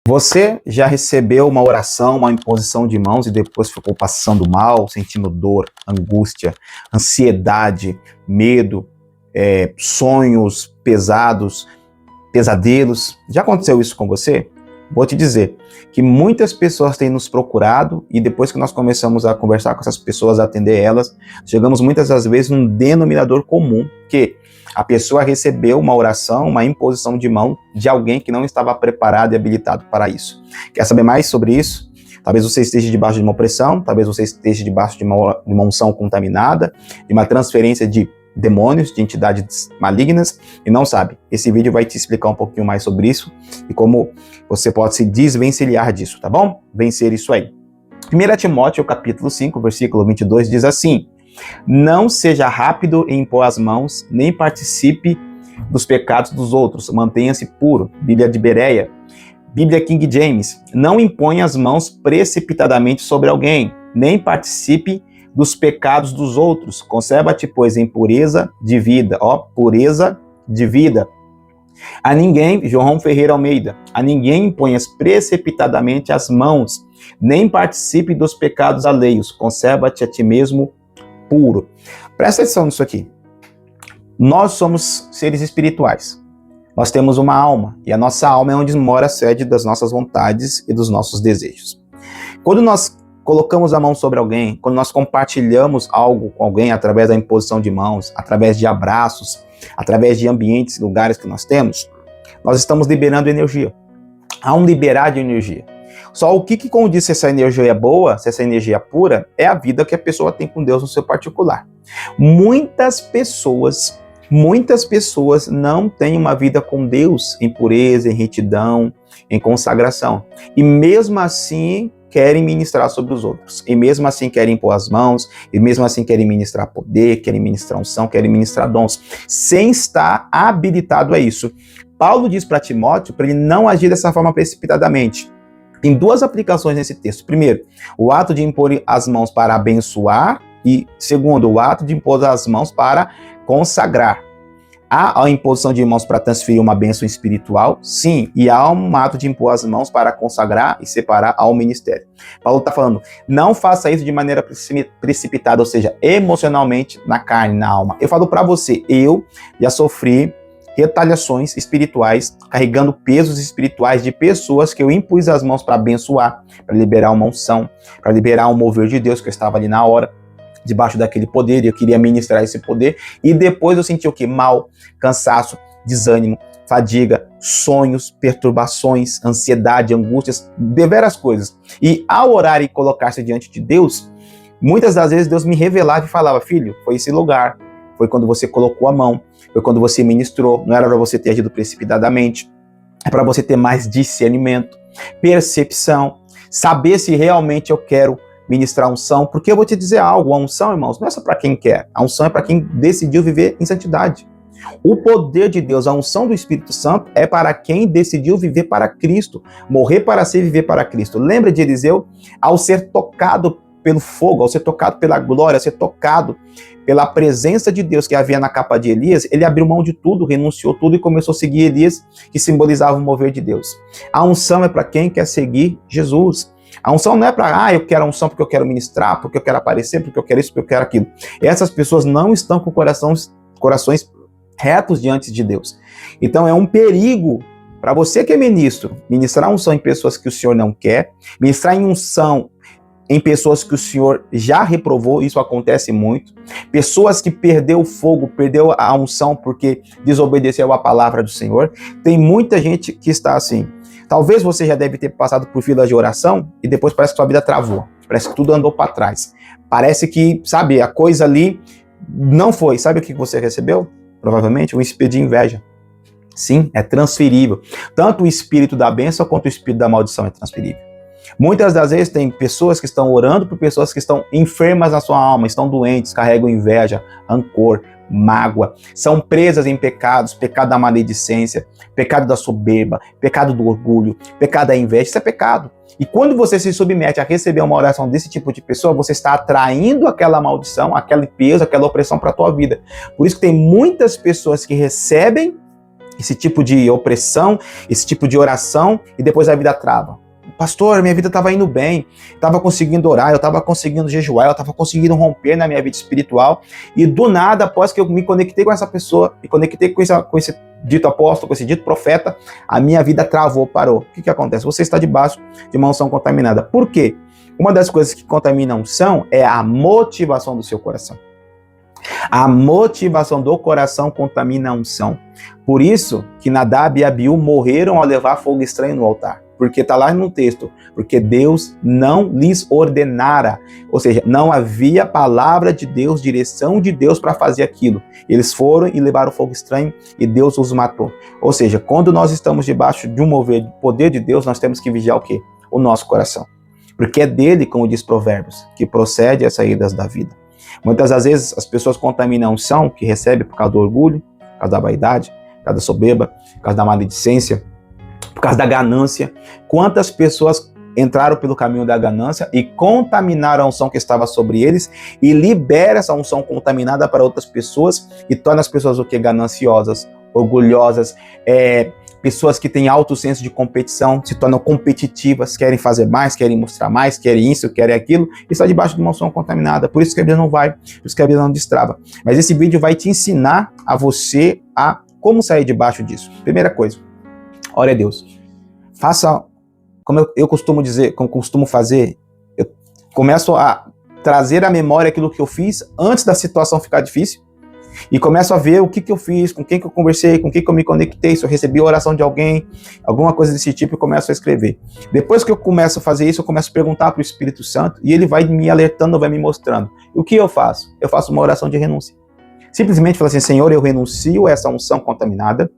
Você já recebeu uma oração, uma imposição de mãos e depois ficou passando mal, sentindo dor, angústia, ansiedade, medo, sonhos pesados, pesadelos? Já aconteceu isso com você? Vou te dizer que muitas pessoas têm nos procurado e depois que nós começamos a conversar com essas pessoas, a atender elas, chegamos muitas das vezes num denominador comum, que a pessoa recebeu uma oração, uma imposição de mão de alguém que não estava preparado e habilitado para isso. Quer saber mais sobre isso? Talvez você esteja debaixo de uma opressão, talvez você esteja debaixo de uma unção contaminada, de uma transferência de demônios, de entidades malignas, e não sabe. Esse vídeo vai te explicar um pouquinho mais sobre isso e como você pode se desvencilhar disso, tá bom? Vencer isso aí. 1 Timóteo, capítulo 5, versículo 22, diz assim: não seja rápido em impor as mãos, nem participe dos pecados dos outros, mantenha-se puro. Bíblia de Bereia. Bíblia King James: não imponha as mãos precipitadamente sobre alguém, nem participe dos pecados dos outros. Conserva-te, pois, em pureza de vida. Pureza de vida. A ninguém, João Ferreira Almeida, a ninguém imponhas precipitadamente as mãos, nem participe dos pecados alheios. Conserva-te a ti mesmo puro. Presta atenção nisso aqui. Nós somos seres espirituais. Nós temos uma alma, e a nossa alma é onde mora a sede das nossas vontades e dos nossos desejos. Quando nós colocamos a mão sobre alguém, quando nós compartilhamos algo com alguém através da imposição de mãos, através de abraços, através de ambientes, lugares que nós temos, nós estamos liberando energia. Há um liberar de energia. Só o que condiz se essa energia é boa, se essa energia é pura, é a vida que a pessoa tem com Deus no seu particular. Muitas pessoas não têm uma vida com Deus em pureza, em retidão, em consagração. E mesmo assim querem ministrar sobre os outros. E mesmo assim querem impor as mãos, e mesmo assim querem ministrar poder, querem ministrar unção, querem ministrar dons, sem estar habilitado a isso. Paulo diz para Timóteo para ele não agir dessa forma precipitadamente. Tem duas aplicações nesse texto. Primeiro, o ato de impor as mãos para abençoar, e segundo, o ato de impor as mãos para consagrar. Há a imposição de mãos para transferir uma bênção espiritual? Sim. E há um ato de impor as mãos para consagrar e separar ao ministério. Paulo está falando, não faça isso de maneira precipitada, ou seja, emocionalmente na carne, na alma. Eu falo para você, eu já sofri retaliações espirituais, carregando pesos espirituais de pessoas que eu impus as mãos para abençoar, para liberar uma unção, para liberar um mover de Deus, que eu estava ali na hora, debaixo daquele poder, e eu queria ministrar esse poder, e depois eu senti o quê? Mal, cansaço, desânimo, fadiga, sonhos, perturbações, ansiedade, angústias, deveras coisas. E ao orar e colocar-se diante de Deus, muitas das vezes Deus me revelava e falava, filho, foi esse lugar, foi quando você colocou a mão, foi quando você ministrou, não era para você ter agido precipitadamente, é para você ter mais discernimento, percepção, saber se realmente eu quero ministrar unção, porque eu vou te dizer algo, a unção, irmãos, não é só para quem quer, a unção é para quem decidiu viver em santidade. O poder de Deus, a unção do Espírito Santo é para quem decidiu viver para Cristo, morrer para si e viver para Cristo. Lembra de Eliseu? Ao ser tocado pelo fogo, ao ser tocado pela glória, ao ser tocado pela presença de Deus que havia na capa de Elias, ele abriu mão de tudo, renunciou tudo e começou a seguir Elias, que simbolizava o mover de Deus. A unção é para quem quer seguir Jesus. A unção não é para, eu quero a unção porque eu quero ministrar, porque eu quero aparecer, porque eu quero isso, porque eu quero aquilo. Essas pessoas não estão com corações retos diante de Deus. Então é um perigo para você que é ministro, ministrar unção em pessoas que o Senhor não quer, ministrar em unção em pessoas que o Senhor já reprovou, isso acontece muito. Pessoas que perdeu o fogo, perdeu a unção porque desobedeceu a palavra do Senhor. Tem muita gente que está assim. Talvez você já deve ter passado por filas de oração e depois parece que sua vida travou. Parece que tudo andou para trás. Parece que, sabe, a coisa ali não foi. Sabe o que você recebeu? Provavelmente um espírito de inveja. Sim, é transferível. Tanto o espírito da bênção quanto o espírito da maldição é transferível. Muitas das vezes tem pessoas que estão orando por pessoas que estão enfermas na sua alma, estão doentes, carregam inveja, rancor, mágoa, são presas em pecados, pecado da maledicência, pecado da soberba, pecado do orgulho, pecado da inveja, isso é pecado. E quando você se submete a receber uma oração desse tipo de pessoa, você está atraindo aquela maldição, aquele peso, aquela opressão para a tua vida. Por isso que tem muitas pessoas que recebem esse tipo de opressão, esse tipo de oração, e depois a vida trava. Pastor, minha vida estava indo bem, estava conseguindo orar, eu estava conseguindo jejuar, eu estava conseguindo romper na minha vida espiritual, e do nada, após que eu me conectei com essa pessoa, me conectei com esse dito apóstolo, com esse dito profeta, a minha vida travou, parou. O que acontece? Você está debaixo de uma unção contaminada. Por quê? Uma das coisas que contamina a unção é a motivação do seu coração. A motivação do coração contamina a unção. Por isso que Nadab e Abiú morreram ao levar fogo estranho no altar. Porque está lá no texto, porque Deus não lhes ordenara, ou seja, não havia palavra de Deus, direção de Deus para fazer aquilo. Eles foram e levaram fogo estranho e Deus os matou. Ou seja, quando nós estamos debaixo de um mover do poder de Deus, nós temos que vigiar o quê? O nosso coração. Porque é dele, como diz Provérbios, que procede as saídas da vida. Muitas das vezes as pessoas contaminam a unção que recebe por causa do orgulho, por causa da vaidade, por causa da soberba, por causa da maledicência, por causa da ganância. Quantas pessoas entraram pelo caminho da ganância e contaminaram a unção que estava sobre eles e libera essa unção contaminada para outras pessoas e torna as pessoas o que? Gananciosas, orgulhosas, pessoas que têm alto senso de competição, se tornam competitivas, querem fazer mais, querem mostrar mais, querem isso, querem aquilo, e está debaixo de uma unção contaminada. Por isso que a vida não vai, por isso que a vida não destrava. Mas esse vídeo vai te ensinar a você a como sair debaixo disso. Primeira coisa, ore a Deus. Faça, como eu costumo dizer, como costumo fazer, eu começo a trazer à memória aquilo que eu fiz antes da situação ficar difícil e começo a ver o que eu fiz, com quem que eu conversei, com quem que eu me conectei, se eu recebi a oração de alguém, alguma coisa desse tipo, e começo a escrever. Depois que eu começo a fazer isso, eu começo a perguntar para o Espírito Santo e ele vai me alertando, vai me mostrando. E o que eu faço? Eu faço uma oração de renúncia. Simplesmente falo assim, Senhor, eu renuncio a essa unção contaminada,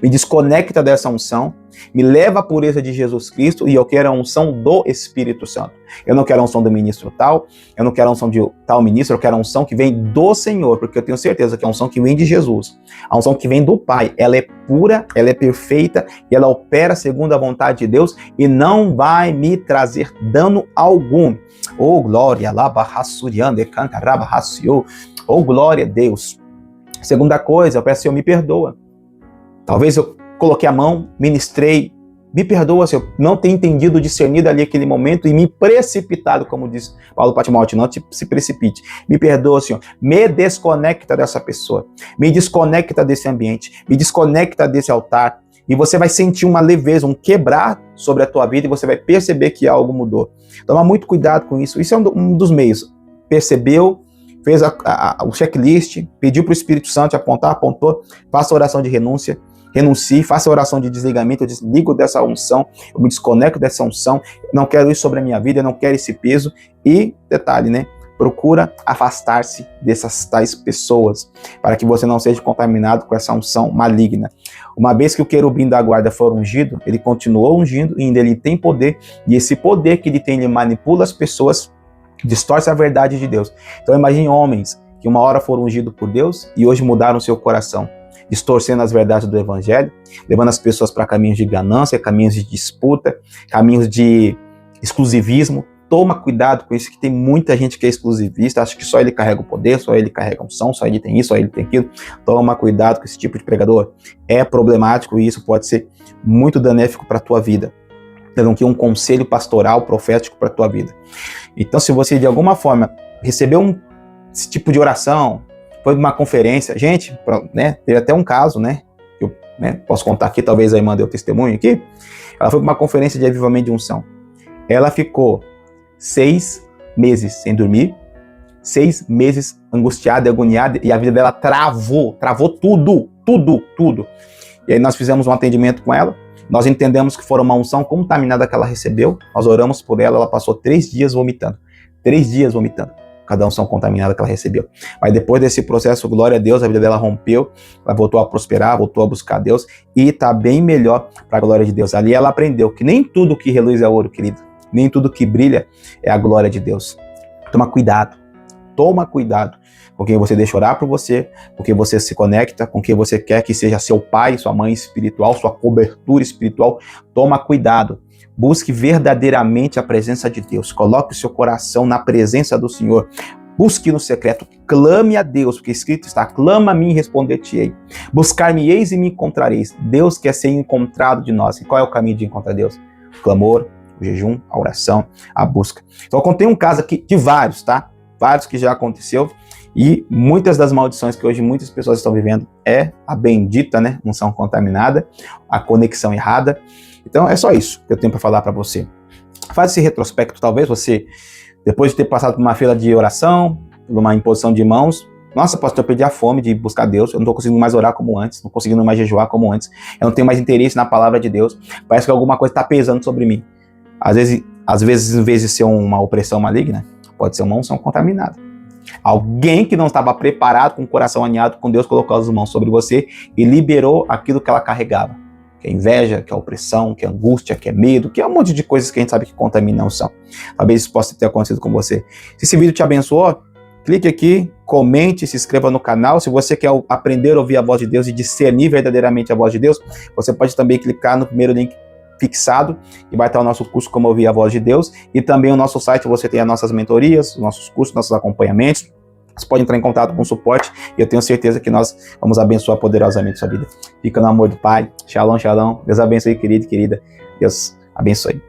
me desconecta dessa unção, me leva à pureza de Jesus Cristo e eu quero a unção do Espírito Santo. Eu não quero a unção do ministro tal, eu não quero a unção de tal ministro, eu quero a unção que vem do Senhor, porque eu tenho certeza que é a unção que vem de Jesus, a unção que vem do Pai, ela é pura, ela é perfeita e ela opera segundo a vontade de Deus e não vai me trazer dano algum. Oh glória, oh glória a Deus. Segunda coisa, eu peço, Senhor, me perdoa. Talvez eu coloquei a mão, ministrei, me perdoa se eu não ter entendido, discernido ali aquele momento e me precipitado, como diz Paulo para Timóteo, não se precipite. Me perdoa, Senhor, me desconecta dessa pessoa, me desconecta desse ambiente, me desconecta desse altar e você vai sentir uma leveza, um quebrar sobre a tua vida e você vai perceber que algo mudou. Toma muito cuidado com isso, isso é um dos meios. Percebeu, fez o checklist, pediu para o Espírito Santo apontar, apontou, faça a oração de renúncia, renuncie, faça a oração de desligamento, eu desligo dessa unção, eu me desconecto dessa unção, eu não quero isso sobre a minha vida, eu não quero esse peso. E, detalhe, né? Procura afastar-se dessas tais pessoas, para que você não seja contaminado com essa unção maligna. Uma vez que o querubim da guarda for ungido, ele continuou ungindo e ainda ele tem poder, e esse poder que ele tem, ele manipula as pessoas, distorce a verdade de Deus. Então imagine homens que uma hora foram ungidos por Deus e hoje mudaram seu coração, distorcendo as verdades do Evangelho, levando as pessoas para caminhos de ganância, caminhos de disputa, caminhos de exclusivismo. Toma cuidado com isso, que tem muita gente que é exclusivista, acha que só ele carrega o poder, só ele carrega a unção, só ele tem isso, só ele tem aquilo. Toma cuidado com esse tipo de pregador. É problemático e isso pode ser muito danéfico para a tua vida. Então, aqui um conselho pastoral, profético para a tua vida. Então, se você de alguma forma recebeu esse tipo de oração, foi uma conferência, gente, né, teve até um caso, né, que eu posso contar aqui, talvez a irmã deu testemunho aqui. Ela foi para uma conferência de avivamento de unção. Ela ficou 6 meses sem dormir, 6 meses angustiada e agoniada, e a vida dela travou tudo. E aí nós fizemos um atendimento com ela, nós entendemos que foi uma unção contaminada que ela recebeu, nós oramos por ela, ela passou 3 dias vomitando, 3 dias vomitando, cada unção contaminada que ela recebeu. Mas depois desse processo, glória a Deus, a vida dela rompeu, ela voltou a prosperar, voltou a buscar Deus, e está bem melhor para a glória de Deus. Ali ela aprendeu que nem tudo que reluz é ouro, querido, nem tudo que brilha é a glória de Deus. Toma cuidado com quem você deixa orar por você, com quem você se conecta, com quem você quer que seja seu pai, sua mãe espiritual, sua cobertura espiritual. Toma cuidado. Busque verdadeiramente a presença de Deus. Coloque o seu coração na presença do Senhor. Busque no secreto, clame a Deus, porque escrito está, clama a mim e responder-te-ei. Buscar-me-eis e me encontrareis. Deus quer ser encontrado de nós. E qual é o caminho de encontrar Deus? O clamor, o jejum, a oração, a busca. Então eu contei um caso aqui de vários, tá? Vários que já aconteceu. E muitas das maldições que hoje muitas pessoas estão vivendo é a bendita, né, unção contaminada, a conexão errada. Então é só isso que eu tenho para falar para você. Faz esse retrospecto, talvez você, depois de ter passado por uma fila de oração, por uma imposição de mãos, nossa, pastor, eu perdi a fome de buscar Deus, eu não estou conseguindo mais orar como antes, não conseguindo mais jejuar como antes, eu não tenho mais interesse na palavra de Deus, parece que alguma coisa está pesando sobre mim. Às vezes, em vez de ser uma opressão maligna, pode ser uma unção contaminada. Alguém que não estava preparado, com o coração alinhado com Deus, colocou as mãos sobre você e liberou aquilo que ela carregava. Que é inveja, que é opressão, que é angústia, que é medo, que é um monte de coisas que a gente sabe que contaminam a unção. Talvez isso possa ter acontecido com você. Se esse vídeo te abençoou, clique aqui, comente, se inscreva no canal. Se você quer aprender a ouvir a voz de Deus e discernir verdadeiramente a voz de Deus, você pode também clicar no primeiro link fixado e vai estar o nosso curso Como Ouvir a Voz de Deus, e também o nosso site, você tem as nossas mentorias, os nossos cursos, nossos acompanhamentos. Você pode entrar em contato com o suporte e eu tenho certeza que nós vamos abençoar poderosamente sua vida. Fica no amor do Pai. Shalom, shalom. Deus abençoe, querido e querida. Deus abençoe.